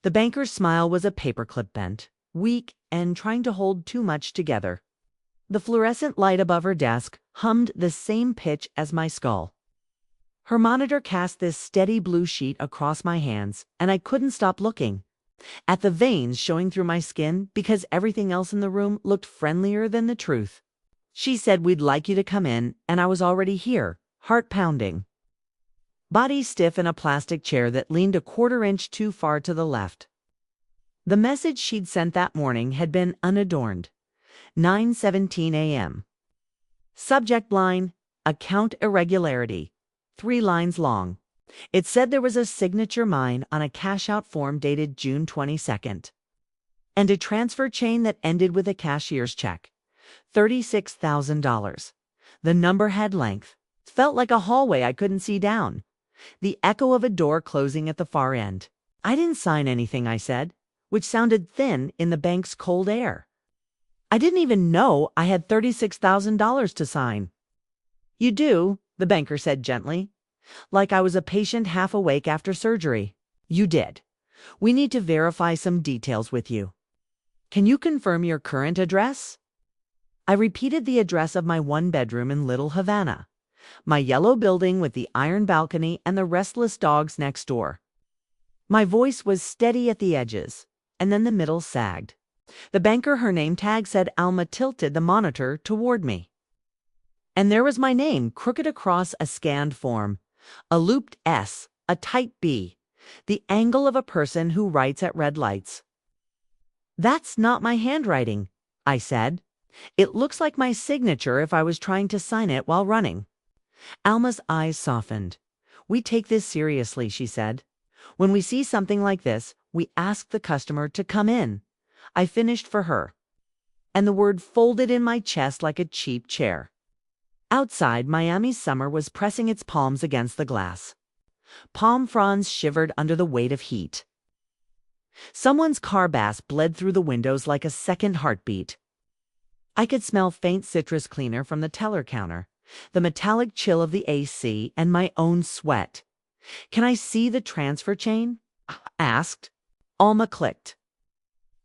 The banker's smile was a paperclip bent, weak, and trying to hold too much together. The fluorescent light above her desk hummed the same pitch as my skull. Her monitor cast this steady blue sheet across my hands, and I couldn't stop looking at the veins showing through my skin because everything else in the room looked friendlier than the truth. She said we'd like you to come in, and I was already here, heart pounding. Body stiff in a plastic chair that leaned a quarter-inch too far to the left. The message she'd sent that morning had been unadorned. 9:17 a.m. Subject line, account irregularity. 3 lines long. It said there was a signature mine on a cash-out form dated June 22nd. And a transfer chain that ended with a cashier's check. $36,000. The number had length. Felt like a hallway I couldn't see down. The echo of a door closing at the far end. I didn't sign anything, I said, which sounded thin in the bank's cold air. I didn't even know I had $36,000 to sign. You do, the banker said gently, like I was a patient half awake after surgery. You did. We need to verify some details with you. Can you confirm your current address? I repeated the address of my 1-bedroom in Little Havana. My yellow building with the iron balcony and the restless dogs next door. My voice was steady at the edges, and then the middle sagged. The banker, her name tag said Alma, tilted the monitor toward me. And there was my name crooked across a scanned form. A looped S, a tight B, the angle of a person who writes at red lights. That's not my handwriting, I said. It looks like my signature if I was trying to sign it while running. Alma's eyes softened. We take this seriously, she said. When we see something like this, we ask the customer to come in. I finished for her. And the word folded in my chest like a cheap chair. Outside, Miami's summer was pressing its palms against the glass. Palm fronds shivered under the weight of heat. Someone's car bass bled through the windows like a second heartbeat. I could smell faint citrus cleaner from the teller counter, the metallic chill of the AC, and my own sweat. Can I see the transfer chain? I asked. Alma clicked.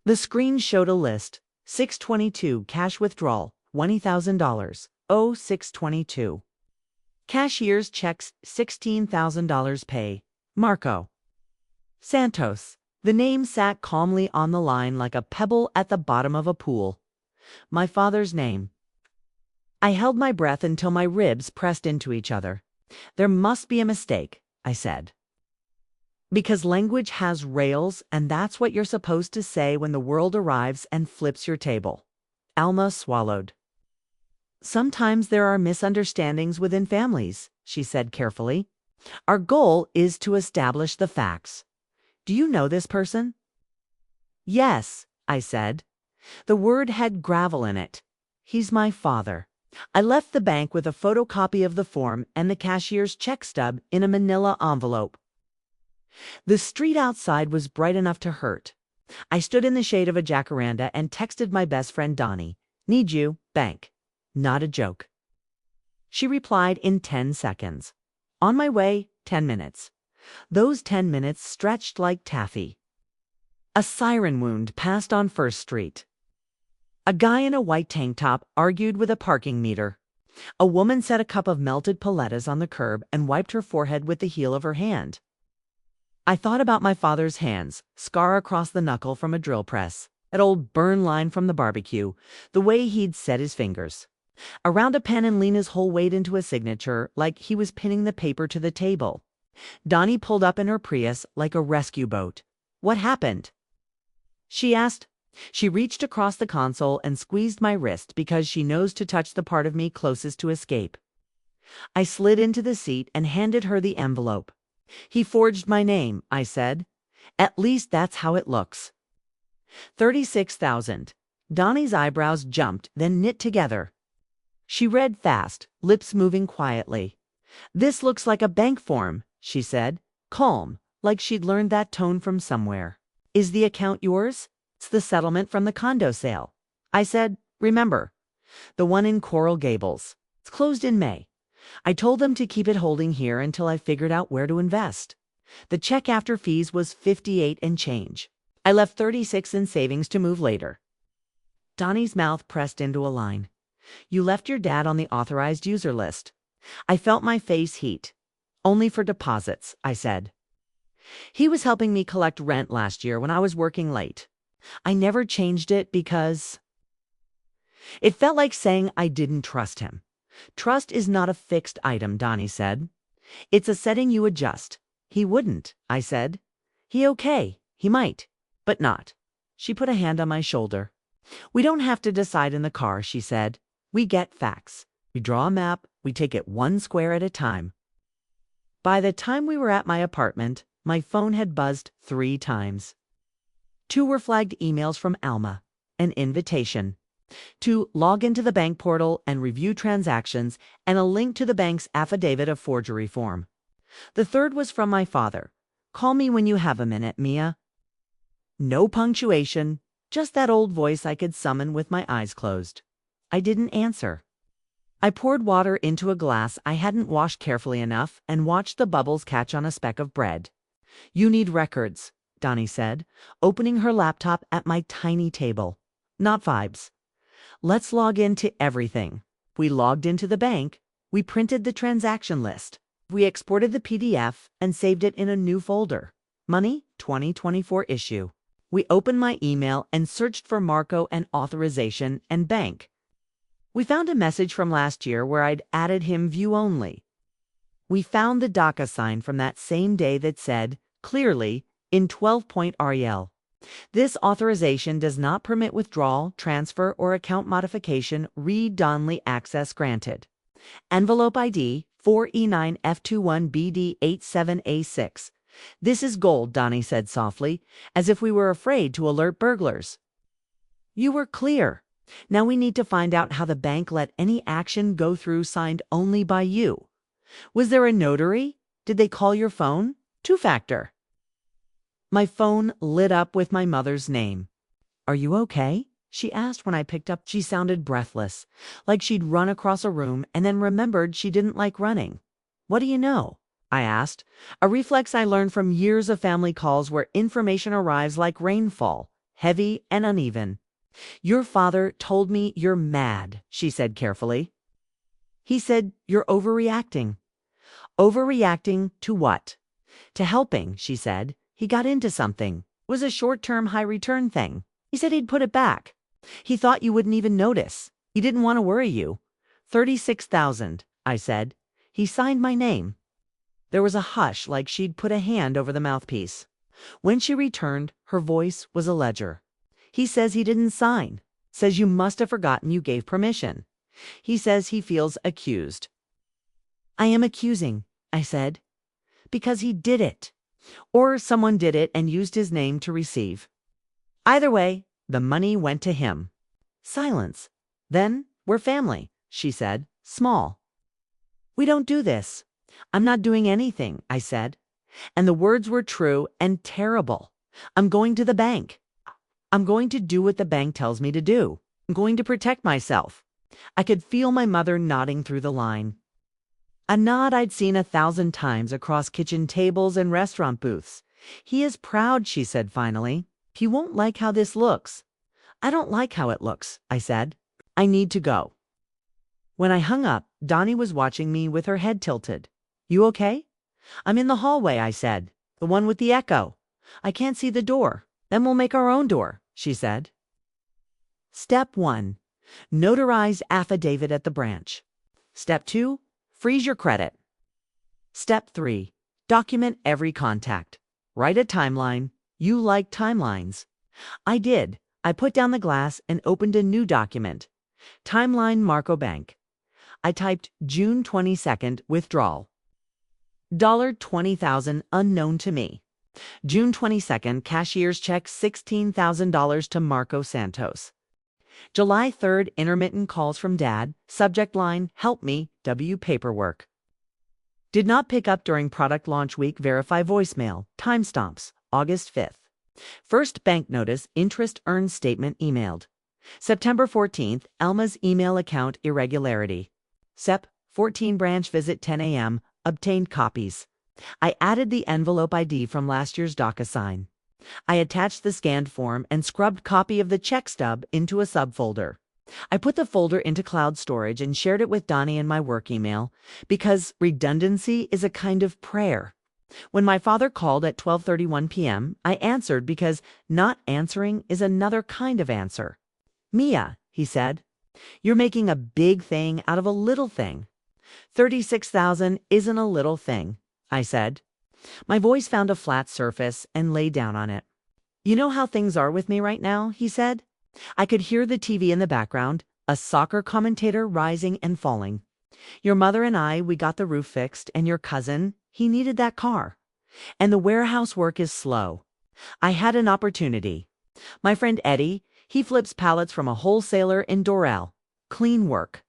The screen showed a list. 622 cash withdrawal, $20,000. 0622. Cashier's checks, $16,000 pay. Marco. Santos. The name sat calmly on the line like a pebble at the bottom of a pool. My father's name. I held my breath until my ribs pressed into each other. There must be a mistake, I said. Because language has rails, and that's what you're supposed to say when the world arrives and flips your table. Alma swallowed. Sometimes there are misunderstandings within families, she said carefully. Our goal is to establish the facts. Do you know this person? Yes, I said. The word had gravel in it. He's my father. I left the bank with a photocopy of the form and the cashier's check stub in a manila envelope. The street outside was bright enough to hurt. I stood in the shade of a jacaranda and texted my best friend Donnie. Need you, bank. Not a joke. She replied in 10 seconds. On my way, 10 minutes. Those 10 minutes stretched like taffy. A siren wound passed on First Street. A guy in a white tank top argued with a parking meter. A woman set a cup of melted paletas on the curb and wiped her forehead with the heel of her hand. I thought about my father's hands, scar across the knuckle from a drill press, that old burn line from the barbecue, the way he'd set his fingers around a pen and lean his whole weight into a signature like he was pinning the paper to the table. Donnie pulled up in her Prius like a rescue boat. What happened? She asked. She reached across the console and squeezed my wrist because she knows to touch the part of me closest to escape. I slid into the seat and handed her the envelope. He forged my name, I said. At least that's how it looks. 36,000. Donnie's eyebrows jumped, then knit together. She read fast, lips moving quietly. This looks like a bank form, she said, calm, like she'd learned that tone from somewhere. Is the account yours? It's the settlement from the condo sale. I said, remember, the one in Coral Gables. It's closed in May. I told them to keep it holding here until I figured out where to invest. The check after fees was 58 and change. I left 36 in savings to move later. Donnie's mouth pressed into a line. You left your dad on the authorized user list. I felt my face heat. Only for deposits, I said. He was helping me collect rent last year when I was working late. I never changed it because... It felt like saying I didn't trust him. Trust is not a fixed item, Donnie said. It's a setting you adjust. He wouldn't, I said. He okay, he might, but not. She put a hand on my shoulder. We don't have to decide in the car, she said. We get facts. We draw a map, we take it one square at a time. By the time we were at my apartment, my phone had buzzed 3 times. 2 were flagged emails from Alma, an invitation to log into the bank portal and review transactions, and a link to the bank's affidavit of forgery form. The 3rd was from my father. Call me when you have a minute, Mia. No punctuation, just that old voice I could summon with my eyes closed. I didn't answer. I poured water into a glass I hadn't washed carefully enough and watched the bubbles catch on a speck of bread. You need records, Donnie said, opening her laptop at my tiny table. Not vibes. Let's log into everything. We logged into the bank. We printed the transaction list. We exported the PDF and saved it in a new folder. Money, 2024 issue. We opened my email and searched for Marco and authorization and bank. We found a message from last year where I'd added him view only. We found the DACA sign from that same day that said, clearly, in 12-point REL. This authorization does not permit withdrawal, transfer, or account modification. Read-only access granted. Envelope ID 4E9F21BD87A6. This is gold, Donnie said softly, as if we were afraid to alert burglars. You were clear. Now we need to find out how the bank let any action go through signed only by you. Was there a notary? Did they call your phone? 2-factor. My phone lit up with my mother's name. Are you okay? She asked when I picked up. She sounded breathless, like she'd run across a room and then remembered she didn't like running. What do you know? I asked, a reflex I learned from years of family calls where information arrives like rainfall, heavy and uneven. Your father told me you're mad, she said carefully. He said you're overreacting. Overreacting to what? To helping, she said. He got into something. It was a short-term high-return thing. He said he'd put it back. He thought you wouldn't even notice. He didn't want to worry you. 36,000, I said. He signed my name. There was a hush like she'd put a hand over the mouthpiece. When she returned, her voice was a ledger. He says he didn't sign. Says you must have forgotten you gave permission. He says he feels accused. I am accusing, I said. Because he did it. Or someone did it and used his name to receive. Either way, the money went to him. Silence. Then, we're family, she said, small. We don't do this. I'm not doing anything, I said. And the words were true and terrible. I'm going to the bank. I'm going to do what the bank tells me to do. I'm going to protect myself. I could feel my mother nodding through the line. A nod I'd seen 1,000 times across kitchen tables and restaurant booths. He is proud, she said finally. He won't like how this looks. I don't like how it looks, I said. I need to go. When I hung up, Donnie was watching me with her head tilted. You okay? I'm in the hallway, I said. The one with the echo. I can't see the door. Then we'll make our own door, she said. Step 1. Notarize affidavit at the branch. Step 2. Freeze your credit. Step 3. Document every contact. Write a timeline. You like timelines. I did. I put down the glass and opened a new document. Timeline Marco Bank. I typed June 22nd withdrawal. $20,000 unknown to me. June 22nd cashier's check $16,000 to Marco Santos. July 3rd intermittent calls from Dad. Subject line, help me, W paperwork. Did not pick up during product launch week. Verify voicemail. Timestamps, August 5th. First bank notice, interest earned statement emailed. September 14th, Alma's email account irregularity. Sep. 14 branch visit 10 a.m. Obtained copies. I added the envelope ID from last year's DocuSign. I attached the scanned form and scrubbed copy of the check stub into a subfolder. I put the folder into cloud storage and shared it with Donnie in my work email because redundancy is a kind of prayer. When my father called at 12:31 p.m., I answered because not answering is another kind of answer. "Mia," he said, "you're making a big thing out of a little thing." 36,000 isn't a little thing, I said. My voice found a flat surface and lay down on it. "You know how things are with me right now," he said. I could hear the TV in the background, a soccer commentator rising and falling. "Your mother and we got the roof fixed, and your cousin, he needed that car. And the warehouse work is slow. I had an opportunity. My friend Eddie, he flips pallets from a wholesaler in Doral. Clean work.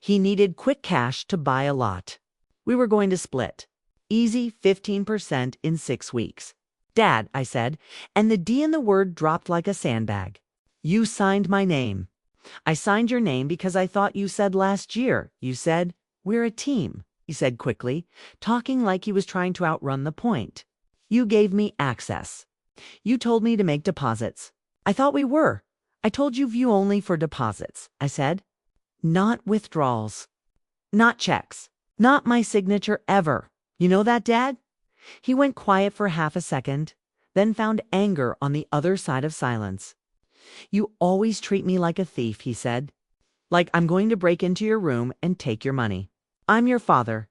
He needed quick cash to buy a lot. We were going to split. Easy 15% in 6 weeks. Dad," I said, and the D in the word dropped like a sandbag. "You signed my name." "I signed your name because I thought you said last year. You said, 'We're a team,'" he said quickly, talking like he was trying to outrun the point. "You gave me access. You told me to make deposits." "I thought we were." "I told you view only for deposits," I said. "Not withdrawals. Not checks. Not my signature ever. You know that, Dad?" He went quiet for half a second, then found anger on the other side of silence. "You always treat me like a thief," he said. "Like I'm going to break into your room and take your money. I'm your father.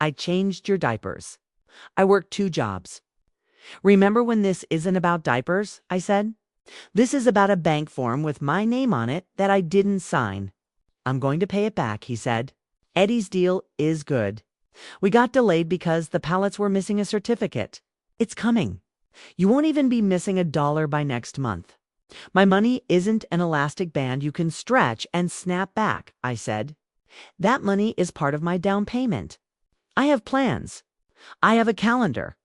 I changed your diapers. I worked 2 jobs. Remember when this isn't about diapers," I said. "This is about a bank form with my name on it that I didn't sign. I'm going to pay it back," he said. "Eddie's deal is good. We got delayed because the pallets were missing a certificate. It's coming. You won't even be missing $1 by next month. My money isn't an elastic band you can stretch and snap back," I said. "That money is part of my down payment. I have plans. I have a calendar.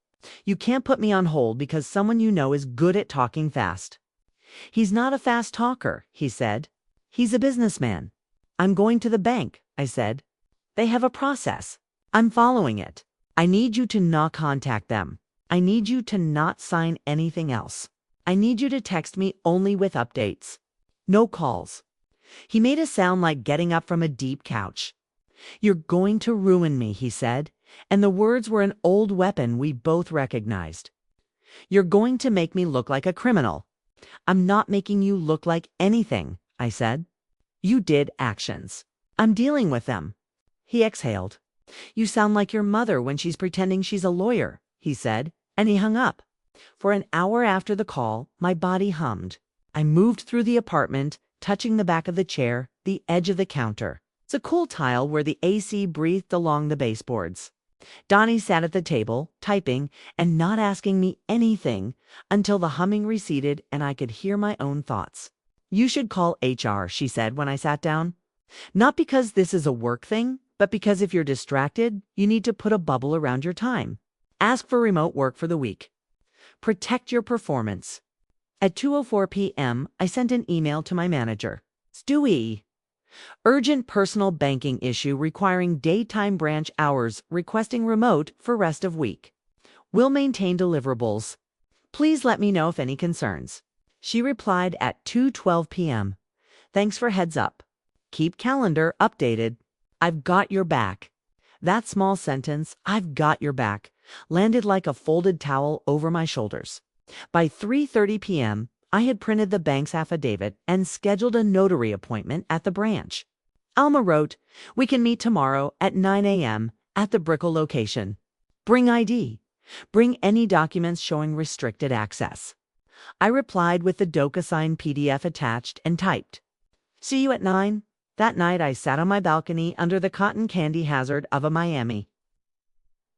You can't put me on hold because someone you know is good at talking fast." "He's not a fast talker," he said. "He's a businessman." "I'm going to the bank," I said. "They have a process. I'm following it. I need you to not contact them. I need you to not sign anything else. I need you to text me only with updates. No calls." He made a sound like getting up from a deep couch. "You're going to ruin me," he said, and the words were an old weapon we both recognized. "You're going to make me look like a criminal." "I'm not making you look like anything," I said. "You did actions. I'm dealing with them." He exhaled. "You sound like your mother when she's pretending she's a lawyer," he said, and he hung up. For an hour after the call, my body hummed. I moved through the apartment, touching the back of the chair, the edge of the counter. It's a cool tile where the AC breathed along the baseboards. Donnie sat at the table, typing and not asking me anything until the humming receded and I could hear my own thoughts. "You should call HR," she said when I sat down. "Not because this is a work thing, but because if you're distracted, you need to put a bubble around your time. Ask for remote work for the week. Protect your performance." At 2:04 p.m., I sent an email to my manager. "Stewie. Urgent personal banking issue requiring daytime branch hours, requesting remote for rest of week. Will maintain deliverables. Please let me know if any concerns." She replied at 2:12 p.m. "Thanks for heads up. Keep calendar updated. I've got your back." That small sentence, "I've got your back," landed like a folded towel over my shoulders. By 3:30 p.m., I had printed the bank's affidavit and scheduled a notary appointment at the branch. Alma wrote, "We can meet tomorrow at 9 a.m. at the Brickell location. Bring ID. Bring any documents showing restricted access." I replied with the DocuSign PDF attached and typed, "See you at 9. That night I sat on my balcony under the cotton candy hazard of a Miami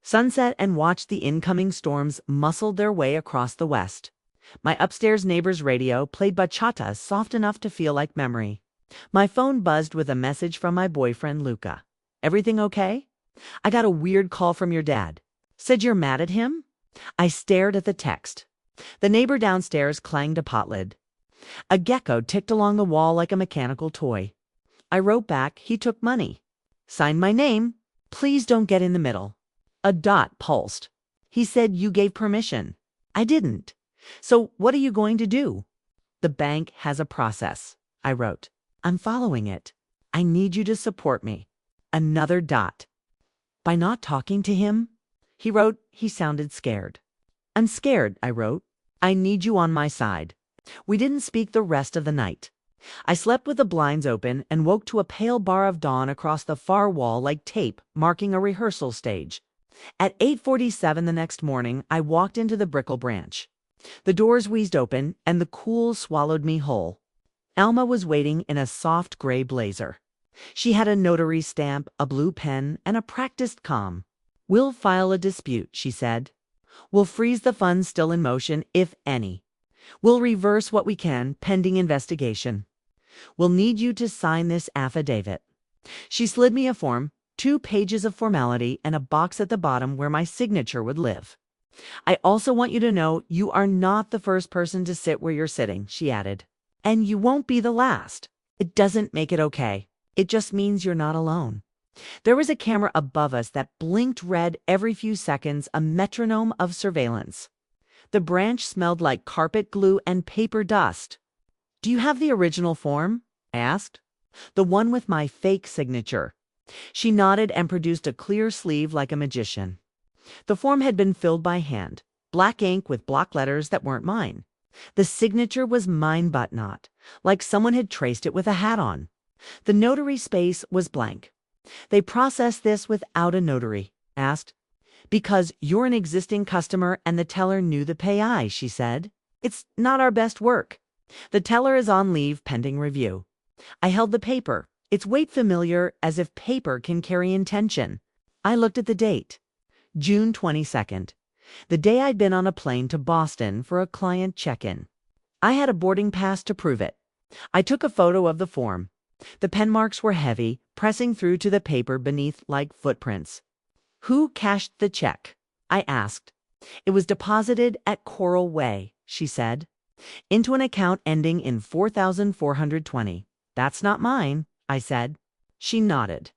sunset and watched the incoming storms muscle their way across the west. My upstairs neighbor's radio played bachata soft enough to feel like memory. My phone buzzed with a message from my boyfriend, Luca. "Everything okay? I got a weird call from your dad. Said you're mad at him?" I stared at the text. The neighbor downstairs clanged a pot lid. A gecko ticked along the wall like a mechanical toy. I wrote back, "He took money. Signed my name. Please don't get in the middle." A dot pulsed. He said you gave permission. I didn't. So what are you going to do? The bank has a process, I wrote. I'm following it. I need you to support me. Another dot. By not talking to him? He wrote he sounded scared. I'm scared, I wrote. I need you on my side. We didn't speak the rest of the night. I slept with the blinds open and woke to a pale bar of dawn across the far wall like tape marking a rehearsal stage. At 8:47 the next morning, I walked into the Brickell branch. The doors wheezed open and the cool swallowed me whole. Alma was waiting in a soft gray blazer. She had a notary stamp, a blue pen, and a practiced calm. We'll file a dispute, she said. We'll freeze the funds still in motion, if any. We'll reverse what we can, pending investigation. We'll need you to sign this affidavit. She slid me a form, 2 pages of formality, and a box at the bottom where my signature would live. I also want you to know you are not the first person to sit where you're sitting, she added. And you won't be the last. It doesn't make it okay. It just means you're not alone. There was a camera above us that blinked red every few seconds, a metronome of surveillance. The branch smelled like carpet glue and paper dust. Do you have the original form? I asked. The one with my fake signature. She nodded and produced a clear sleeve like a magician. The form had been filled by hand, black ink with block letters that weren't mine. The signature was mine but not, like someone had traced it with a hat on. The notary space was blank. They processed this without a notary, asked. Because you're an existing customer and the teller knew the payee, she said. It's not our best work. The teller is on leave pending review. I held the paper, its weight familiar, as if paper can carry intention. I looked at the date. June 22nd, the day I'd been on a plane to Boston for a client check-in. I had a boarding pass to prove it. I took a photo of the form. The pen marks were heavy, pressing through to the paper beneath like footprints. Who cashed the check? I asked. It was deposited at Coral Way, she said. Into an account ending in 4,420. That's not mine, I said. She nodded.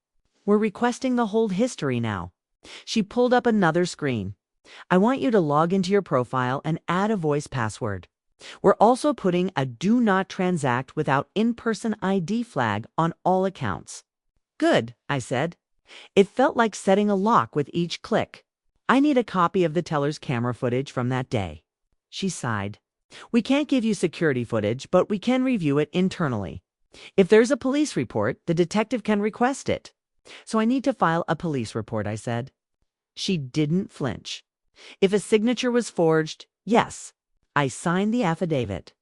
We're requesting the whole history now. She pulled up another screen. I want you to log into your profile and add a voice password. We're also putting a do not transact without in-person ID flag on all accounts. Good, I said. It felt like setting a lock with each click. I need a copy of the teller's camera footage from that day. She sighed. We can't give you security footage, but we can review it internally. If there's a police report, the detective can request it. So I need to file a police report, I said. She didn't flinch. If a signature was forged, yes. I signed the affidavit.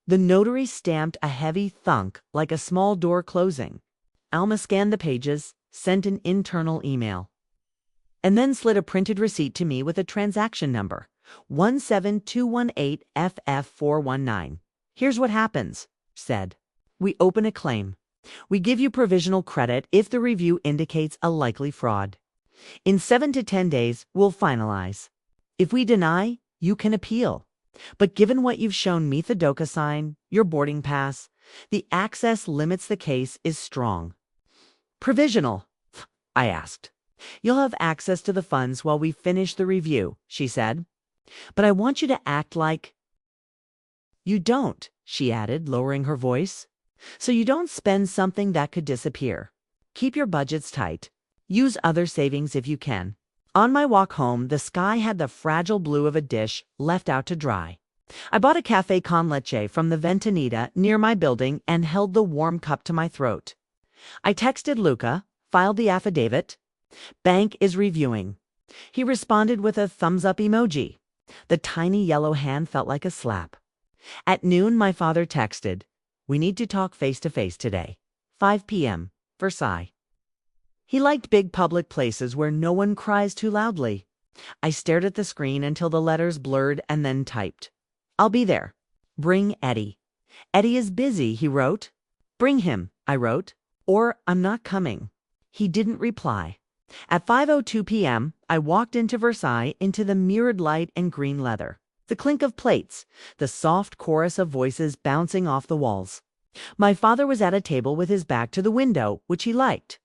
The notary stamped a heavy thunk like a small door closing. Alma scanned the pages, sent an internal email, and then slid a printed receipt to me with a transaction number, 17218FF419. Here's what happens, said. We open a claim. We give you provisional credit if the review indicates a likely fraud. In 7 to 10 days, we'll finalize. If we deny, you can appeal. But given what you've shown me, the DOCA sign, your boarding pass, the access limits the case is strong. Provisional, I asked. You'll have access to the funds while we finish the review, she said. But I want you to act like you don't, she added, lowering her voice. So you don't spend something that could disappear. Keep your budgets tight. Use other savings if you can. On my walk home, the sky had the fragile blue of a dish left out to dry. I bought a cafe con leche from the Ventanita near my building and held the warm cup to my throat. I texted Luca, filed the affidavit. Bank is reviewing. He responded with a thumbs-up emoji. The tiny yellow hand felt like a slap. At noon, my father texted, "We need to talk face-to-face today. 5 p.m., Versailles." He liked big public places where no one cries too loudly. I stared at the screen until the letters blurred and then typed. I'll be there. Bring Eddie. Eddie is busy, he wrote. Bring him, I wrote. Or I'm not coming. He didn't reply. At 5:02 p.m., I walked into Versailles into the mirrored light and green leather. The clink of plates, the soft chorus of voices bouncing off the walls. My father was at a table with his back to the window, which he liked.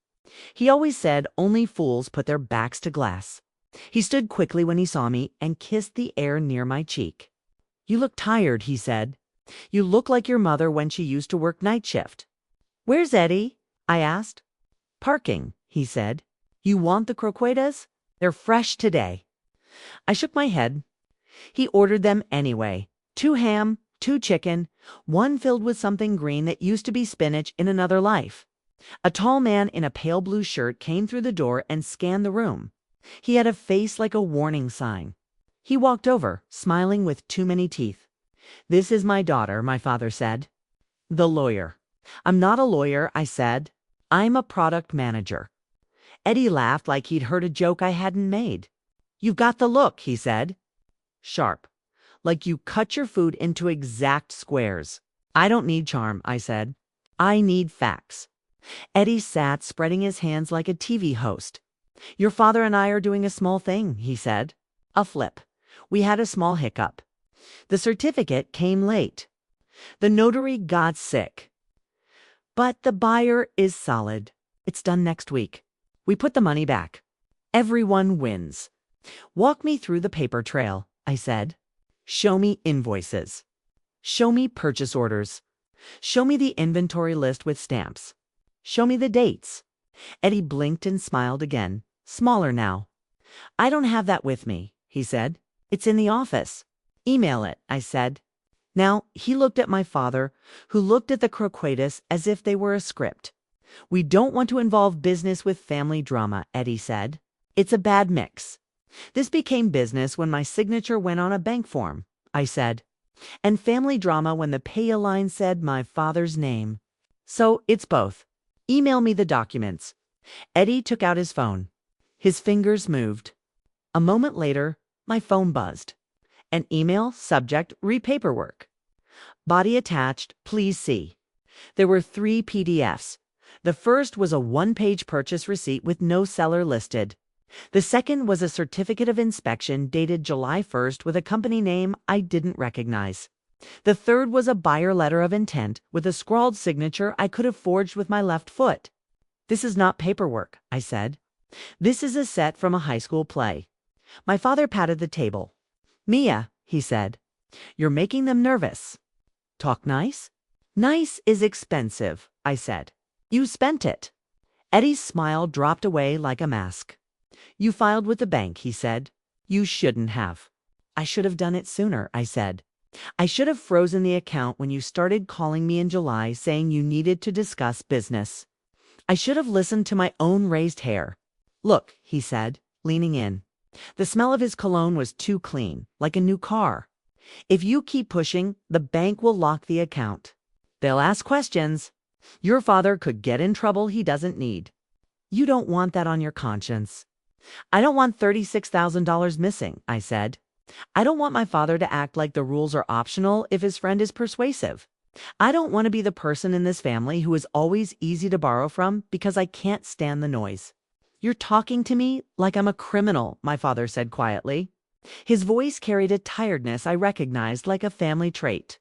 He always said only fools put their backs to glass. He stood quickly when he saw me and kissed the air near my cheek. "You look tired," he said. "You look like your mother when she used to work night shift." "Where's Eddie?" I asked. "Parking," he said. "You want the croquetas? They're fresh today." I shook my head. He ordered them anyway. 2 ham, 2 chicken, 1 filled with something green that used to be spinach in another life. A tall man in a pale blue shirt came through the door and scanned the room. He had a face like a warning sign. He walked over, smiling with too many teeth. "This is my daughter," my father said. "The lawyer." "I'm not a lawyer," I said. "I'm a product manager." Eddie laughed like he'd heard a joke I hadn't made. "You've got the look," he said. "Sharp. Like you cut your food into exact squares." "I don't need charm," I said. "I need facts." Eddie sat spreading his hands like a TV host. "Your father and I are doing a small thing," he said. "A flip. We had a small hiccup. The certificate came late. The notary got sick. But the buyer is solid. It's done next week. We put the money back. Everyone wins." "Walk me through the paper trail," I said. "Show me invoices. Show me purchase orders. Show me the inventory list with stamps. Show me the dates." Eddie blinked and smiled again, smaller now. "I don't have that with me," he said. "It's in the office." "Email it," I said. Now he looked at my father, who looked at the croquetas as if they were a script. "We don't want to involve business with family drama," Eddie said. "It's a bad mix." "This became business when my signature went on a bank form," I said. "And family drama when the pay line said my father's name. So it's both. Email me the documents." Eddie took out his phone. His fingers moved. A moment later, my phone buzzed. An email, subject, repaperwork. Body attached, please see. There were 3 PDFs. The first was a 1-page purchase receipt with no seller listed. The second was a certificate of inspection dated July 1st with a company name I didn't recognize. The third was a buyer letter of intent with a scrawled signature I could have forged with my left foot. "This is not paperwork," I said. "This is a set from a high school play." My father patted the table. "Mia," he said, "you're making them nervous. Talk nice?" "Nice is expensive," I said. "You spent it." Eddie's smile dropped away like a mask. "You filed with the bank," he said. "You shouldn't have." "I should have done it sooner," I said. "I should have frozen the account when you started calling me in July saying you needed to discuss business. I should have listened to my own raised hair." "Look," he said, leaning in. The smell of his cologne was too clean, like a new car. "If you keep pushing, the bank will lock the account. They'll ask questions. Your father could get in trouble he doesn't need. You don't want that on your conscience." "I don't want $36,000 missing," I said. "I don't want my father to act like the rules are optional if his friend is persuasive. I don't want to be the person in this family who is always easy to borrow from because I can't stand the noise." "You're talking to me like I'm a criminal," my father said quietly. His voice carried a tiredness I recognized like a family trait.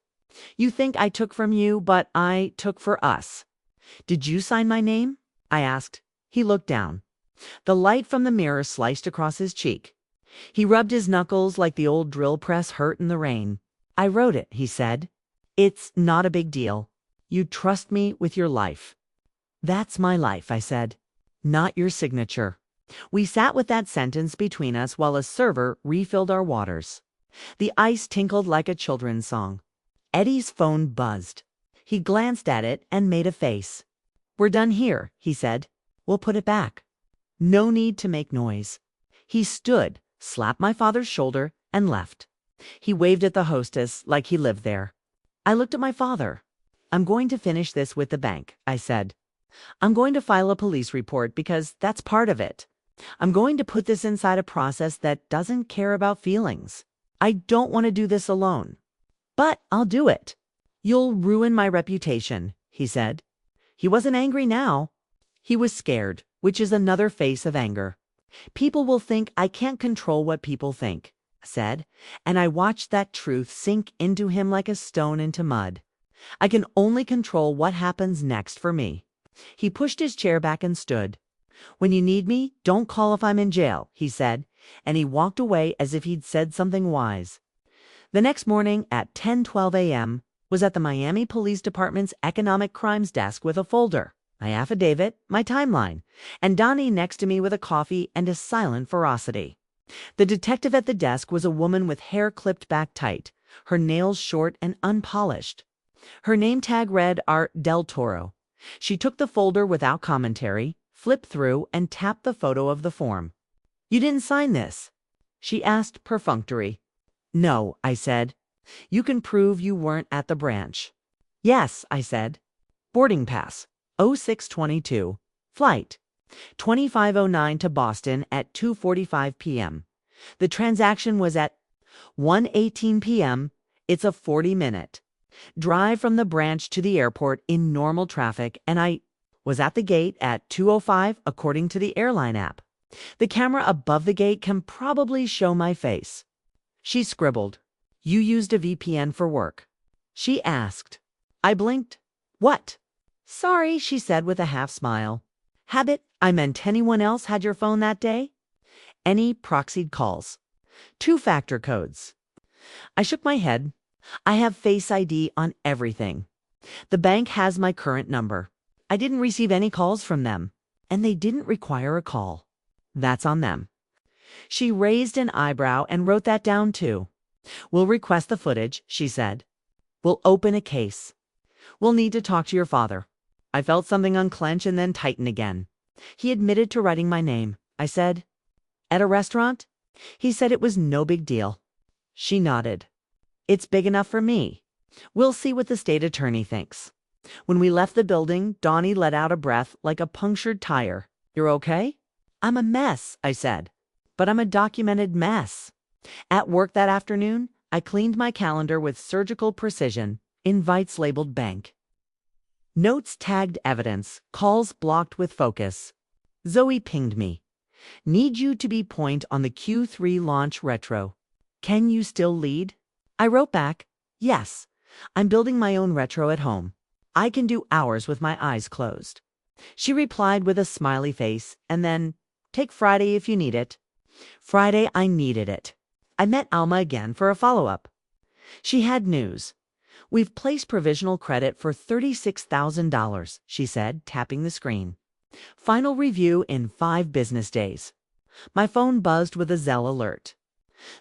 "You think I took from you, but I took for us." "Did you sign my name?" I asked. He looked down. The light from the mirror sliced across his cheek. He rubbed his knuckles like the old drill press hurt in the rain. "I wrote it," he said. "It's not a big deal. You trust me with your life." "That's my life," I said. "Not your signature." We sat with that sentence between us while a server refilled our waters. The ice tinkled like a children's song. Eddie's phone buzzed. He glanced at it and made a face. "We're done here," he said. "We'll put it back." No need to make noise. He stood, slapped my father's shoulder, and left. He waved at the hostess like he lived there. I looked at my father. "I'm going to finish this with the bank," I said. "I'm going to file a police report because that's part of it. I'm going to put this inside a process that doesn't care about feelings. I don't want to do this alone. But I'll do it." "You'll ruin my reputation," he said. He wasn't angry now. He was scared, which is another face of anger. "People will think I can't control what people think," I said, and I watched that truth sink into him like a stone into mud. I can only control what happens next for me. He pushed his chair back and stood. "When you need me, don't call if I'm in jail," he said, and he walked away as if he'd said something wise. The next morning at 10:12 a.m., was at the Miami Police Department's Economic Crimes Desk with a folder, my affidavit, my timeline, and Donnie next to me with a coffee and a silent ferocity. The detective at the desk was a woman with hair clipped back tight, her nails short and unpolished. Her name tag read Art Del Toro. She took the folder without commentary, flipped through, and tapped the photo of the form. "You didn't sign this?" she asked perfunctory. "No," I said. "You can prove you weren't at the branch." "Yes," I said. "Boarding pass, 0622. Flight, 2509 to Boston at 2:45 p.m. The transaction was at 1:18 p.m. It's a 40-minute drive from the branch to the airport in normal traffic, and I was at the gate at 2:05 according to the airline app. The camera above the gate can probably show my face." She scribbled, "You used a VPN for work?" she asked. I blinked. "What?" "Sorry," she said with a half smile. "Habit, I meant anyone else had your phone that day?" "Any proxied calls. Two-factor codes." I shook my head. "I have Face ID on everything. The bank has my current number. I didn't receive any calls from them, and they didn't require a call. That's on them." She raised an eyebrow and wrote that down too. "We'll request the footage," she said. "We'll open a case. We'll need to talk to your father." I felt something unclench and then tighten again. "He admitted to writing my name," I said. "At a restaurant? He said it was no big deal." She nodded. "It's big enough for me. We'll see what the state attorney thinks." When we left the building, Donnie let out a breath like a punctured tire. "You're okay?" "I'm a mess," I said. "But I'm a documented mess." At work that afternoon, I cleaned my calendar with surgical precision. Invites labeled bank. Notes tagged evidence. Calls blocked with focus. Zoe pinged me. "Need you to be point on the Q3 launch retro. Can you still lead?" I wrote back, "Yes. I'm building my own retro at home. I can do hours with my eyes closed." She replied with a smiley face, and then, "Take Friday if you need it." Friday, I needed it. I met Alma again for a follow-up. She had news. "We've placed provisional credit for $36,000, she said, tapping the screen. "Final review in 5 business days." My phone buzzed with a Zelle alert.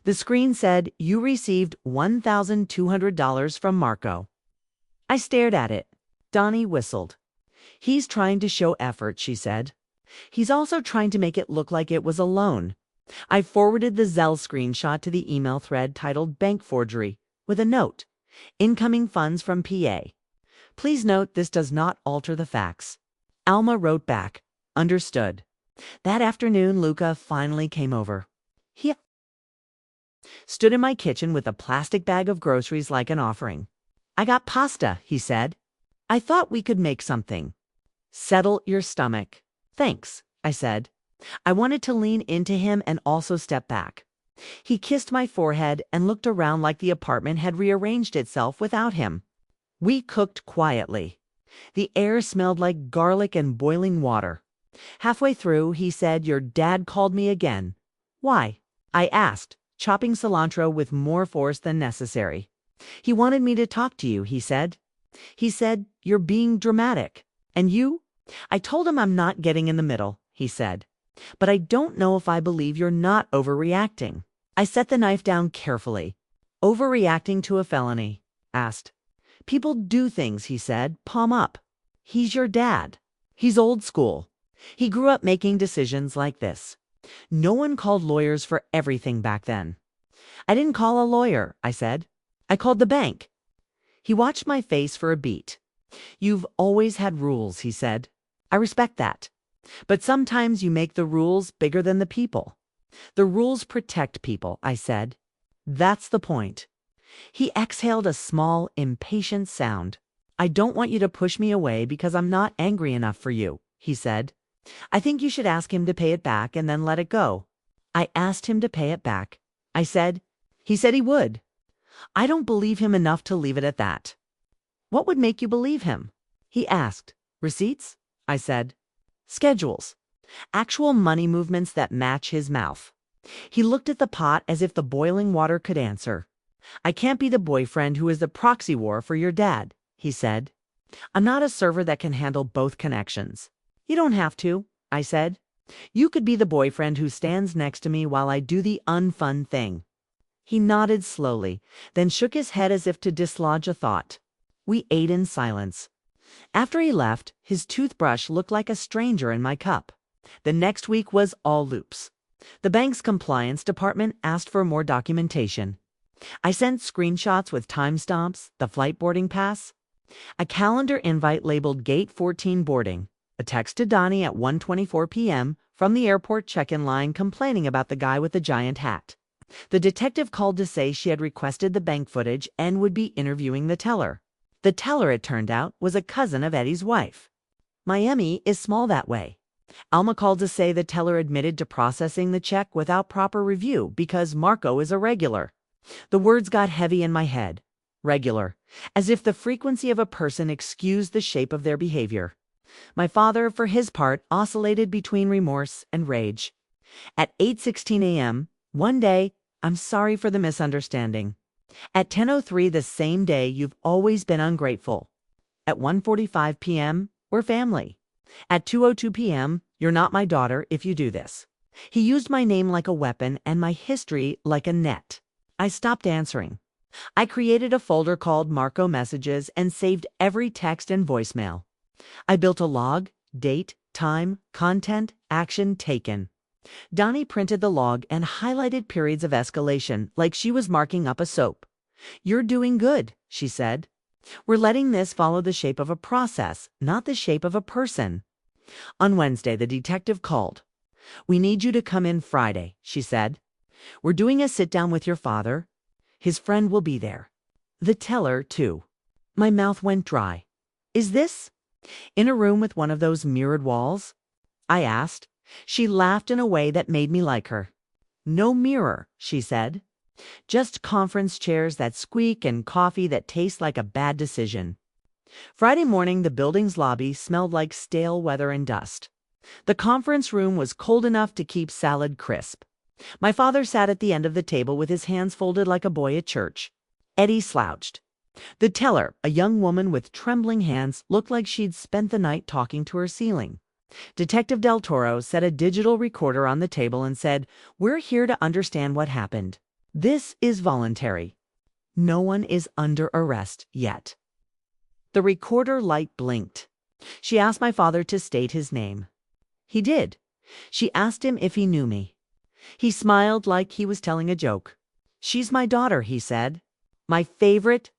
The screen said, "You received $1,200 from Marco." I stared at it. Donnie whistled. "He's trying to show effort," she said. "He's also trying to make it look like it was a loan." I forwarded the Zelle screenshot to the email thread titled Bank Forgery with a note. "Incoming funds from PA. Please note this does not alter the facts." Alma wrote back, "Understood." That afternoon, Luca finally came over. He stood in my kitchen with a plastic bag of groceries like an offering. "I got pasta," he said. "I thought we could make something." "Settle your stomach." "Thanks," I said. I wanted to lean into him and also step back. He kissed my forehead and looked around like the apartment had rearranged itself without him. We cooked quietly. The air smelled like garlic and boiling water. Halfway through, he said, "Your dad called me again." "Why?" I asked, chopping cilantro with more force than necessary. "He wanted me to talk to you," he said. "He said, you're being dramatic. And you?" I told him I'm not getting in the middle, he said. "But I don't know if I believe you're not overreacting." I set the knife down carefully. "Overreacting to a felony?" asked. "People do things," he said, palm up. "He's your dad. He's old school. He grew up making decisions like this. No one called lawyers for everything back then." "I didn't call a lawyer," I said. "I called the bank." He watched my face for a beat. "You've always had rules," he said. "I respect that. But sometimes you make the rules bigger than the people." "The rules protect people," I said. "That's the point." He exhaled a small, impatient sound. "I don't want you to push me away because I'm not angry enough for you," he said. "I think you should ask him to pay it back and then let it go." I asked him to pay it back. I said. He said he would. I don't believe him enough to leave it at that. "What would make you believe him?" he asked. "Receipts?" I said. "Schedules. Actual money movements that match his mouth." He looked at the pot as if the boiling water could answer. I can't be the boyfriend who is the proxy war for your dad, he said. I'm not a server that can handle both connections. You don't have to, I said. You could be the boyfriend who stands next to me while I do the unfun thing. He nodded slowly, then shook his head as if to dislodge a thought. We ate in silence. After he left, his toothbrush looked like a stranger in my cup. The next week was all loops. The bank's compliance department asked for more documentation. I sent screenshots with timestamps, the flight boarding pass, a calendar invite labeled Gate 14 boarding, a text to Donnie at 1:24 p.m. from the airport check-in line complaining about the guy with the giant hat. The detective called to say she had requested the bank footage and would be interviewing the teller. The teller, it turned out, was a cousin of Eddie's wife. Miami is small that way. Alma called to say the teller admitted to processing the check without proper review because Marco is a regular. The words got heavy in my head. Regular. As if the frequency of a person excused the shape of their behavior. My father, for his part, oscillated between remorse and rage. At 8:16 a.m., one day, I'm sorry for the misunderstanding. At 10:03 the same day, you've always been ungrateful. At 1:45 p.m., we're family. At 2:02 p.m., you're not my daughter if you do this. He used my name like a weapon and my history like a net. I stopped answering. I created a folder called Marco Messages and saved every text and voicemail. I built a log, date, time, content, action taken. Donnie printed the log and highlighted periods of escalation like she was marking up a soap. You're doing good, she said. We're letting this follow the shape of a process, not the shape of a person. On Wednesday, the detective called. We need you to come in Friday, she said. We're doing a sit-down with your father. His friend will be there. The teller, too. My mouth went dry. Is this in a room with one of those mirrored walls? I asked. She laughed in a way that made me like her. No mirror, she said. Just conference chairs that squeak and coffee that tastes like a bad decision. Friday morning, the building's lobby smelled like stale weather and dust. The conference room was cold enough to keep salad crisp. My father sat at the end of the table with his hands folded like a boy at church. Eddie slouched. The teller, a young woman with trembling hands, looked like she'd spent the night talking to her ceiling. Detective Del Toro set a digital recorder on the table and said, "We're here to understand what happened. This is voluntary. No one is under arrest yet." The recorder light blinked. She asked my father to state his name. He did. She asked him if he knew me. He smiled like he was telling a joke. "She's my daughter," he said. "My favorite."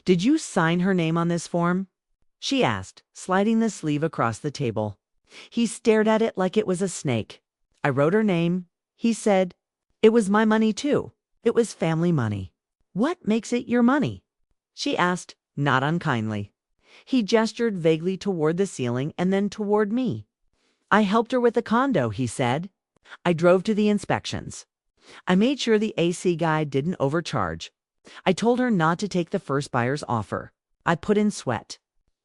"Did you sign her name on this form?" she asked, sliding the sleeve across the table. He stared at it like it was a snake. "I wrote her name," he said. "It was my money, too. It was family money." "What makes it your money?" she asked, not unkindly. He gestured vaguely toward the ceiling and then toward me. "I helped her with the condo," he said. "I drove to the inspections. I made sure the AC guy didn't overcharge. I told her not to take the first buyer's offer. I put in sweat."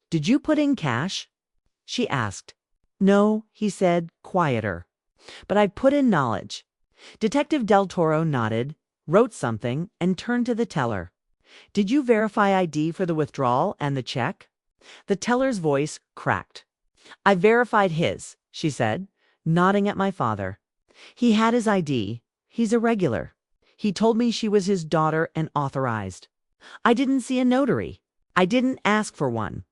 "Did you put in cash?" she asked. "No," he said, quieter. "But I put in knowledge." Detective Del Toro nodded, wrote something, and turned to the teller. "Did you verify ID for the withdrawal and the check?" The teller's voice cracked. "I verified his," she said, nodding at my father. "He had his ID. He's a regular. He told me she was his daughter and authorized. I didn't see a notary. I didn't ask for one.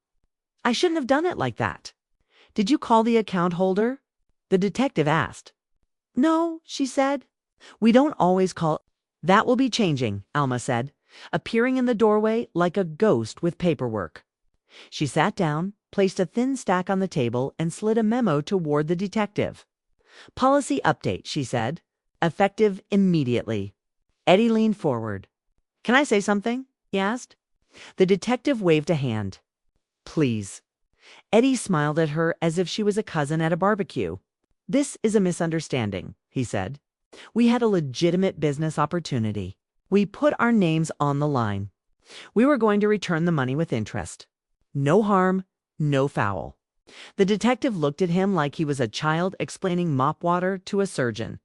I shouldn't have done it like that." "Did you call the account holder?" the detective asked. "No," she said. "We don't always call." "That will be changing," Alma said, appearing in the doorway like a ghost with paperwork. She sat down, placed a thin stack on the table, and slid a memo toward the detective. "Policy update," she said. "Effective immediately." Eddie leaned forward. "Can I say something?" he asked. The detective waved a hand. "Please." Eddie smiled at her as if she was a cousin at a barbecue. "This is a misunderstanding," he said. "We had a legitimate business opportunity. We put our names on the line. We were going to return the money with interest. No harm, no foul." The detective looked at him like he was a child explaining mop water to a surgeon.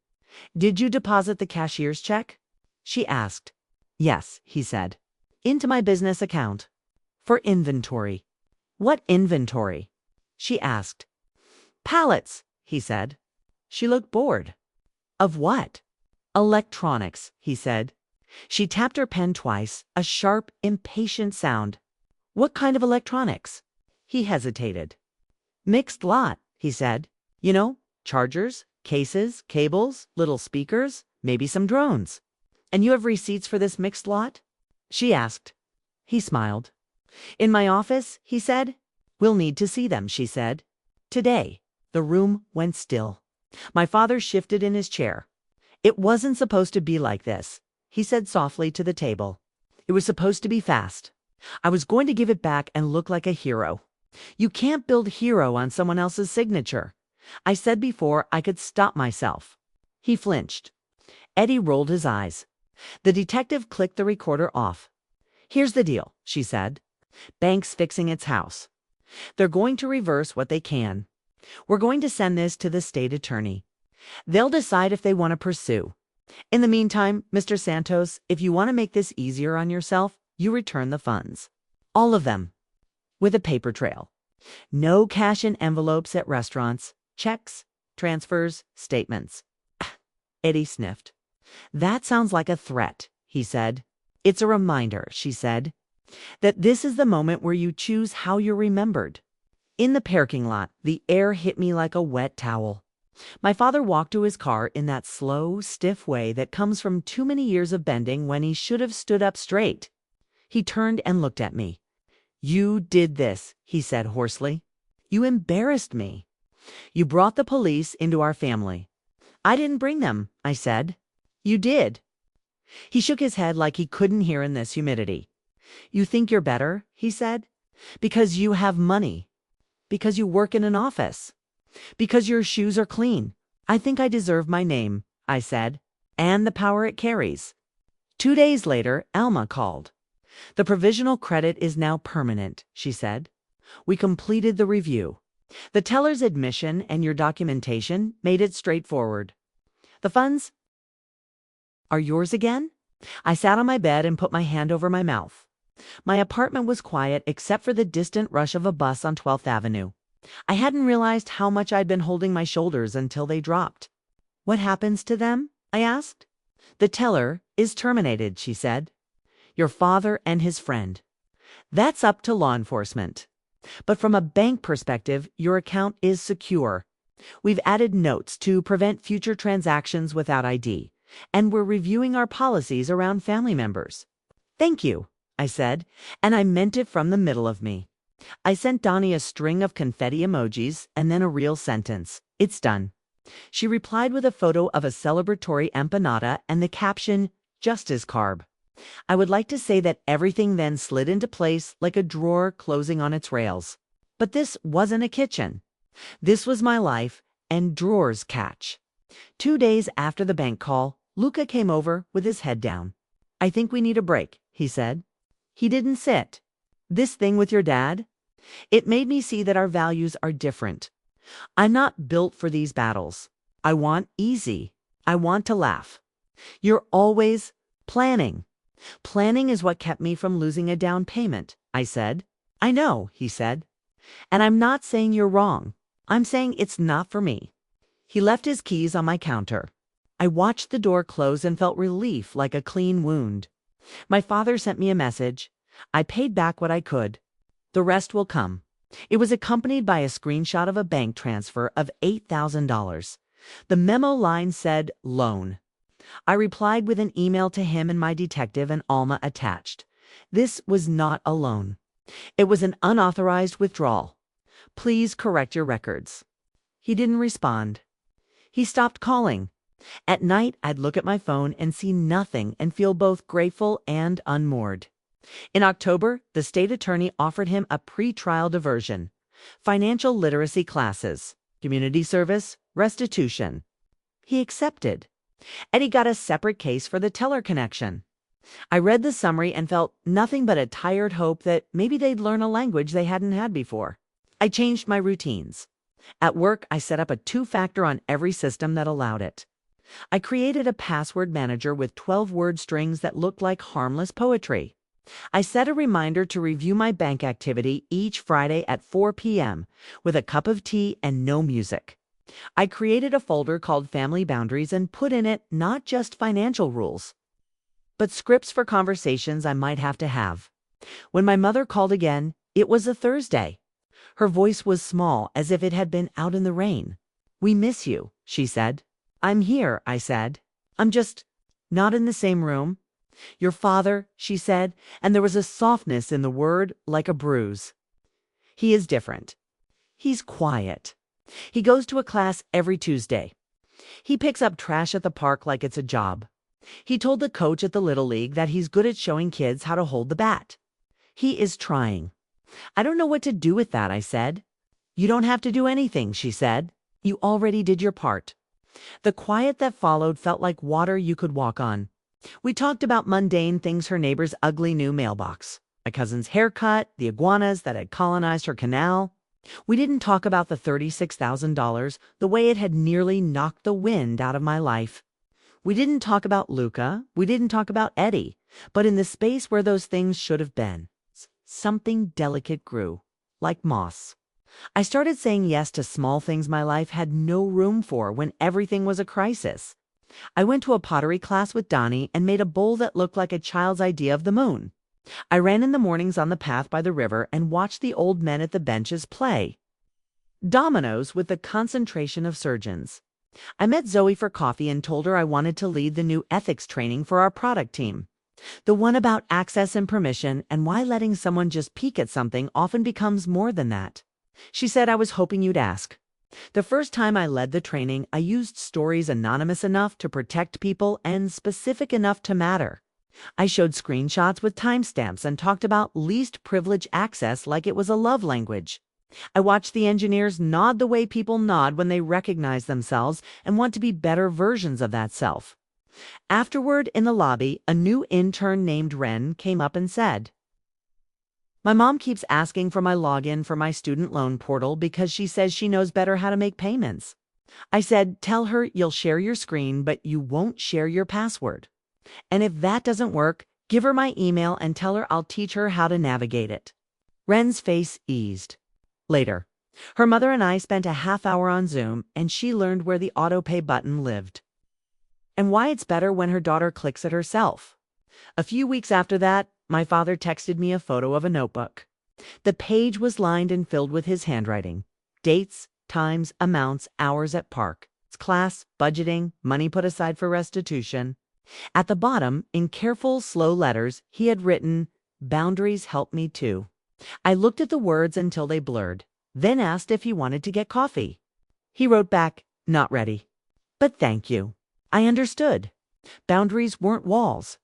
"Did you deposit the cashier's check?" she asked. "Yes," he said. "Into my business account. For inventory." "What inventory?" she asked. "Pallets," he said. She looked bored. "Of what?" "Electronics," he said. She tapped her pen twice, a sharp, impatient sound. "What kind of electronics?" He hesitated. "Mixed lot," he said. "You know, chargers, cases, cables, little speakers, maybe some drones." "And you have receipts for this mixed lot?" she asked. He smiled. "In my office," he said. "We'll need to see them," she said. "Today." The room went still. My father shifted in his chair. "It wasn't supposed to be like this," he said softly to the table. "It was supposed to be fast. I was going to give it back and look like a hero. You can't build hero on someone else's signature. I said before I could stop myself." He flinched. Eddie rolled his eyes. The detective clicked the recorder off. "Here's the deal," she said. "Bank's fixing its house. They're going to reverse what they can. We're going to send this to the state attorney. They'll decide if they want to pursue. In the meantime, Mr. Santos, if you want to make this easier on yourself, you return the funds. All of them. With a paper trail. No cash in envelopes at restaurants, checks, transfers, statements." Eddie sniffed. "That sounds like a threat," he said. "It's a reminder," she said, "that this is the moment where you choose how you're remembered." In the parking lot, the air hit me like a wet towel. My father walked to his car in that slow, stiff way that comes from too many years of bending when he should have stood up straight. He turned and looked at me. "You did this," he said hoarsely. "You embarrassed me. You brought the police into our family." "I didn't bring them," I said. "You did." He shook his head like he couldn't hear in this humidity. "You think you're better," he said, "because you have money. Because you work in an office. Because your shoes are clean. I think I deserve my name," I said, "and the power it carries." 2 days later, Alma called. "The provisional credit is now permanent," she said. "We completed the review. The teller's admission and your documentation made it straightforward. The funds are yours again." I sat on my bed and put my hand over my mouth. My apartment was quiet except for the distant rush of a bus on 12th Avenue. I hadn't realized how much I'd been holding my shoulders until they dropped. "What happens to them?" I asked. "The teller is terminated," she said. "Your father and his friend. That's up to law enforcement. But from a bank perspective, your account is secure. We've added notes to prevent future transactions without ID, and we're reviewing our policies around family members." "Thank you," I said, and I meant it from the middle of me. I sent Donnie a string of confetti emojis and then a real sentence. "It's done." She replied with a photo of a celebratory empanada and the caption, "Just as carb." I would like to say that everything then slid into place like a drawer closing on its rails. But this wasn't a kitchen. This was my life, and drawers catch. 2 days after the bank call, Luca came over with his head down. "I think we need a break," he said. He didn't sit. "This thing with your dad? It made me see that our values are different. I'm not built for these battles. I want easy. I want to laugh. You're always planning. Planning is what kept me from losing a down payment," I said. "I know," he said. "And I'm not saying you're wrong. I'm saying it's not for me." He left his keys on my counter. I watched the door close and felt relief like a clean wound. My father sent me a message. I paid back what I could. The rest will come. It was accompanied by a screenshot of a bank transfer of $8,000. The memo line said loan. I replied with an email to him and my detective and Alma attached. This was not a loan. It was an unauthorized withdrawal. Please correct your records. He didn't respond. He stopped calling. At night, I'd look at my phone and see nothing and feel both grateful and unmoored. In October, the state attorney offered him a pre-trial diversion, financial literacy classes, community service, restitution. He accepted. Eddie got a separate case for the teller connection. I read the summary and felt nothing but a tired hope that maybe they'd learn a language they hadn't had before. I changed my routines. At work, I set up a 2-factor on every system that allowed it. I created a password manager with 12-word strings that looked like harmless poetry. I set a reminder to review my bank activity each Friday at 4 p.m. with a cup of tea and no music. I created a folder called Family Boundaries and put in it not just financial rules, but scripts for conversations I might have to have. When my mother called again, it was a Thursday. Her voice was small, as if it had been out in the rain. "We miss you," she said. "I'm here," I said. "I'm just not in the same room." "Your father," she said, and there was a softness in the word like a bruise. "He is different. He's quiet. He goes to a class every Tuesday. He picks up trash at the park like it's a job. He told the coach at the Little League that he's good at showing kids how to hold the bat. He is trying." "I don't know what to do with that," I said. "You don't have to do anything," she said. "You already did your part." The quiet that followed felt like water you could walk on. We talked about mundane things: her neighbor's ugly new mailbox, my cousin's haircut, the iguanas that had colonized her canal. We didn't talk about the $36,000, the way it had nearly knocked the wind out of my life. We didn't talk about Luca. We didn't talk about Eddie. But in the space where those things should have been, something delicate grew, like moss. I started saying yes to small things my life had no room for when everything was a crisis. I went to a pottery class with Donnie and made a bowl that looked like a child's idea of the moon. I ran in the mornings on the path by the river and watched the old men at the benches play dominoes with the concentration of surgeons. I met Zoe for coffee and told her I wanted to lead the new ethics training for our product team. The one about access and permission, and why letting someone just peek at something often becomes more than that. She said, "I was hoping you'd ask." The first time I led the training, I used stories anonymous enough to protect people and specific enough to matter. I showed screenshots with timestamps and talked about least privilege access like it was a love language. I watched the engineers nod the way people nod when they recognize themselves and want to be better versions of that self. Afterward, in the lobby, a new intern named Ren came up and said, "My mom keeps asking for my login for my student loan portal because she says she knows better how to make payments." I said, "Tell her you'll share your screen, but you won't share your password. And if that doesn't work, give her my email and tell her I'll teach her how to navigate it." Ren's face eased. Later, her mother and I spent a half hour on Zoom, and she learned where the auto-pay button lived and why it's better when her daughter clicks it herself. A few weeks after that, my father texted me a photo of a notebook. The page was lined and filled with his handwriting: dates, times, amounts, hours at park, class, budgeting, money put aside for restitution. At the bottom, in careful, slow letters, he had written, "Boundaries help me too." I looked at the words until they blurred, then asked if he wanted to get coffee. He wrote back, "Not ready, but thank you." I understood. Boundaries weren't walls.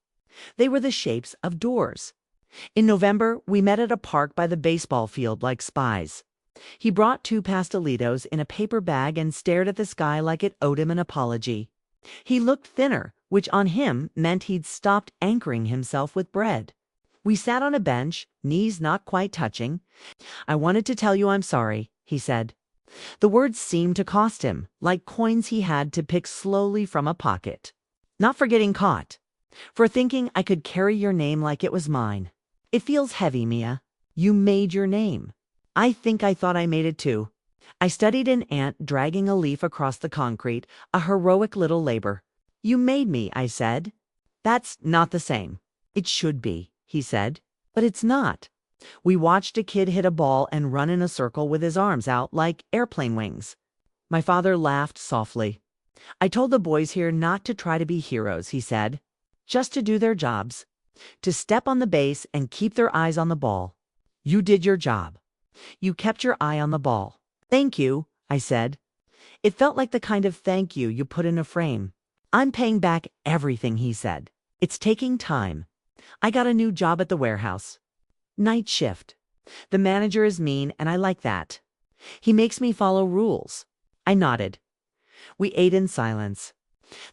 They were the shapes of doors. In November, we met at a park by the baseball field like spies. He brought 2 pastelitos in a paper bag and stared at the sky like it owed him an apology. He looked thinner, which on him meant he'd stopped anchoring himself with bread. We sat on a bench, knees not quite touching. "I wanted to tell you I'm sorry," he said. The words seemed to cost him, like coins he had to pick slowly from a pocket. "Not for getting caught. For thinking I could carry your name like it was mine. It feels heavy, Mia. You made your name. I think I thought I made it too." I studied an ant dragging a leaf across the concrete, a heroic little labor. "You made me," I said. "That's not the same." "It should be," he said, "but it's not." We watched a kid hit a ball and run in a circle with his arms out like airplane wings. My father laughed softly. "I told the boys here not to try to be heroes," he said. "Just to do their jobs. To step on the base and keep their eyes on the ball. You did your job. You kept your eye on the ball." "Thank you," I said. It felt like the kind of thank you you put in a frame. "I'm paying back everything," he said. "It's taking time. I got a new job at the warehouse. Night shift. The manager is mean, and I like that. He makes me follow rules." I nodded. We ate in silence.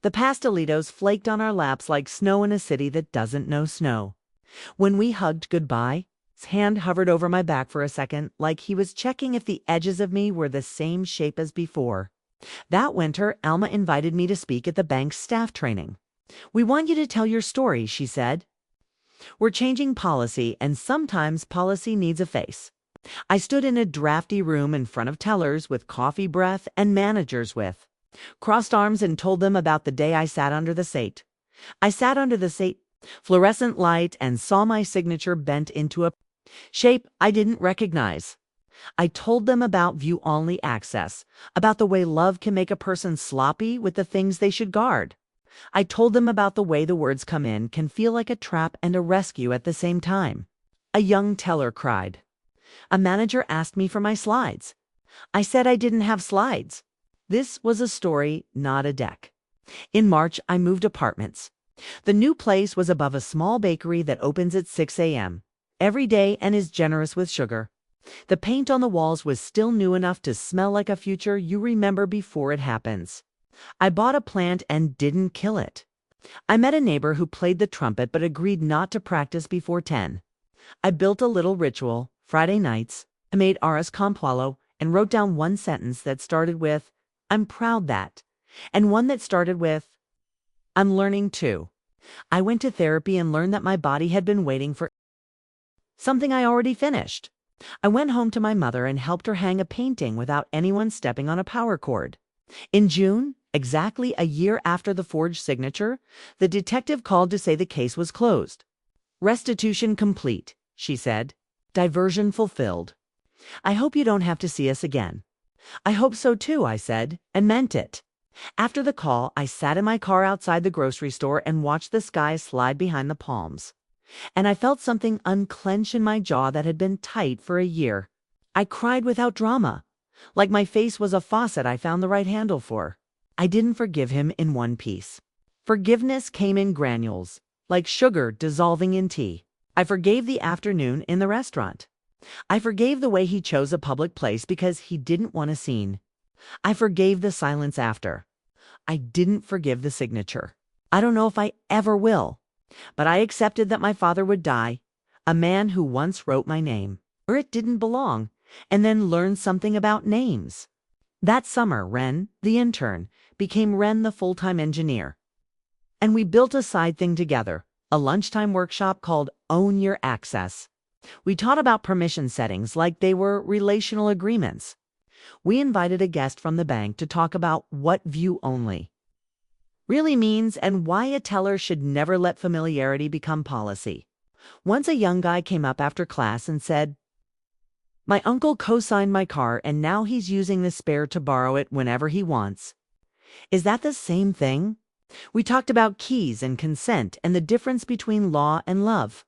The pastelitos flaked on our laps like snow in a city that doesn't know snow. When we hugged goodbye, his hand hovered over my back for a second, like he was checking if the edges of me were the same shape as before. That winter, Alma invited me to speak at the bank's staff training. "We want you to tell your story," she said. "We're changing policy, and sometimes policy needs a face." I stood in a drafty room in front of tellers with coffee breath and managers with crossed arms and told them about the day I sat under the SAT. I sat under the SAT fluorescent light and saw my signature bent into a shape I didn't recognize. I told them about view-only access, about the way love can make a person sloppy with the things they should guard. I told them about the way the words come in can feel like a trap and a rescue at the same time. A young teller cried. A manager asked me for my slides. I said I didn't have slides. This was a story, not a deck. In March, I moved apartments. The new place was above a small bakery that opens at 6 a.m. every day and is generous with sugar. The paint on the walls was still new enough to smell like a future you remember before it happens. I bought a plant and didn't kill it. I met a neighbor who played the trumpet but agreed not to practice before 10. I built a little ritual. Friday nights, I made arroz con pollo and wrote down one sentence that started with, "I'm proud that," and one that started with, "I'm learning too." I went to therapy and learned that my body had been waiting for something I already finished. I went home to my mother and helped her hang a painting without anyone stepping on a power cord. In June, exactly a year after the forged signature, the detective called to say the case was closed. "Restitution complete," she said. "Diversion fulfilled. I hope you don't have to see us again." "I hope so too," I said, and meant it. After the call, I sat in my car outside the grocery store and watched the sky slide behind the palms. And I felt something unclench in my jaw that had been tight for a year. I cried without drama, like my face was a faucet I found the right handle for. I didn't forgive him in one piece. Forgiveness came in granules, like sugar dissolving in tea. I forgave the afternoon in the restaurant. I forgave the way he chose a public place because he didn't want a scene. I forgave the silence after. I didn't forgive the signature. I don't know if I ever will. But I accepted that my father would die, a man who once wrote my name, where it didn't belong, and then learned something about names. That summer, Ren, the intern, became Ren, the full-time engineer. And we built a side thing together, a lunchtime workshop called Own Your Access. We taught about permission settings like they were relational agreements. We invited a guest from the bank to talk about what view only really means and why a teller should never let familiarity become policy. Once a young guy came up after class and said, "My uncle co-signed my car and now he's using the spare to borrow it whenever he wants. Is that the same thing?" We talked about keys and consent and the difference between law and love.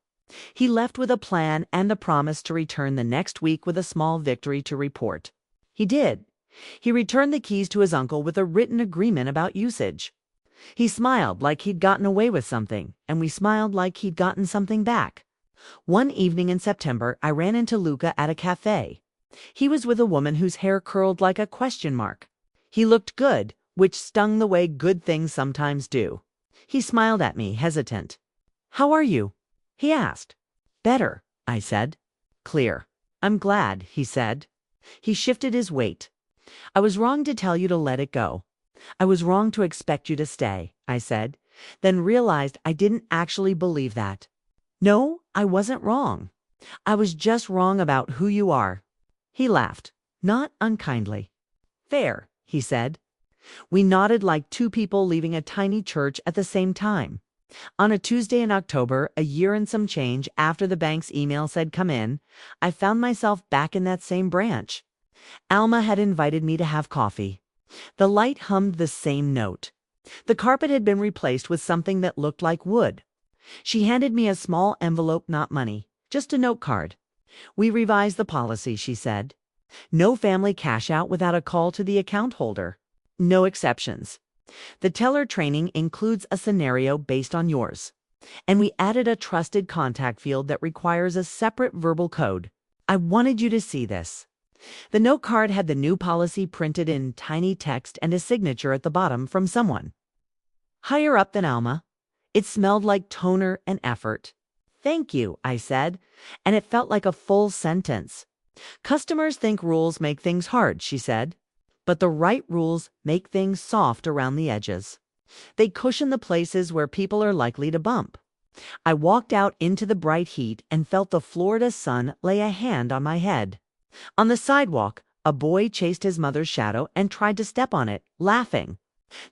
He left with a plan and the promise to return the next week with a small victory to report. He did. He returned the keys to his uncle with a written agreement about usage. He smiled like he'd gotten away with something, and we smiled like he'd gotten something back. One evening in September, I ran into Luca at a cafe. He was with a woman whose hair curled like a question mark. He looked good, which stung the way good things sometimes do. He smiled at me, hesitant. "How are you?" he asked. "Better," I said. "Clear. I'm glad," he said. He shifted his weight. "I was wrong to tell you to let it go. I was wrong to expect you to stay," I said, then realized I didn't actually believe that. "No, I wasn't wrong. I was just wrong about who you are." He laughed, not unkindly. "Fair," he said. We nodded like two people leaving a tiny church at the same time. On a Tuesday in October, a year and some change after the bank's email said come in, I found myself back in that same branch. Alma had invited me to have coffee. The light hummed the same note. The carpet had been replaced with something that looked like wood. She handed me a small envelope, not money, just a note card. "We revised the policy," she said. "No family cash out without a call to the account holder. No exceptions. The teller training includes a scenario based on yours. And we added a trusted contact field that requires a separate verbal code. I wanted you to see this." The note card had the new policy printed in tiny text and a signature at the bottom from someone higher up than Alma. It smelled like toner and effort. "Thank you," I said, and it felt like a full sentence. "Customers think rules make things hard," she said. But the right rules make things soft around the edges. They cushion the places where people are likely to bump. I walked out into the bright heat and felt the Florida sun lay a hand on my head. On the sidewalk, a boy chased his mother's shadow and tried to step on it, laughing.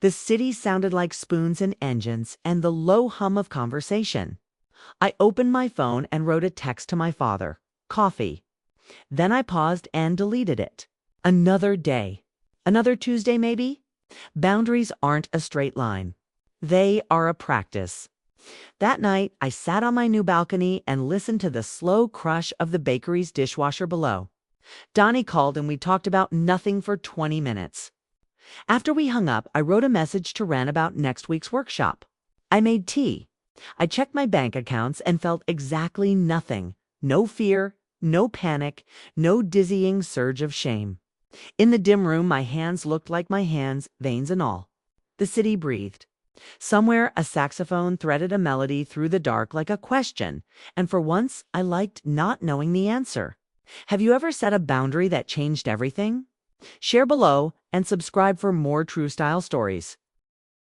The city sounded like spoons and engines and the low hum of conversation. I opened my phone and wrote a text to my father. Coffee. Then I paused and deleted it. Another day. Another Tuesday, maybe? Boundaries aren't a straight line. They are a practice. That night, I sat on my new balcony and listened to the slow crush of the bakery's dishwasher below. Donnie called and we talked about nothing for 20 minutes. After we hung up, I wrote a message to Ren about next week's workshop. I made tea. I checked my bank accounts and felt exactly nothing. No fear, no panic, no dizzying surge of shame. In the dim room, my hands looked like my hands, veins and all. The city breathed. Somewhere, a saxophone threaded a melody through the dark like a question, and for once, I liked not knowing the answer. Have you ever set a boundary that changed everything? Share below and subscribe for more true style stories.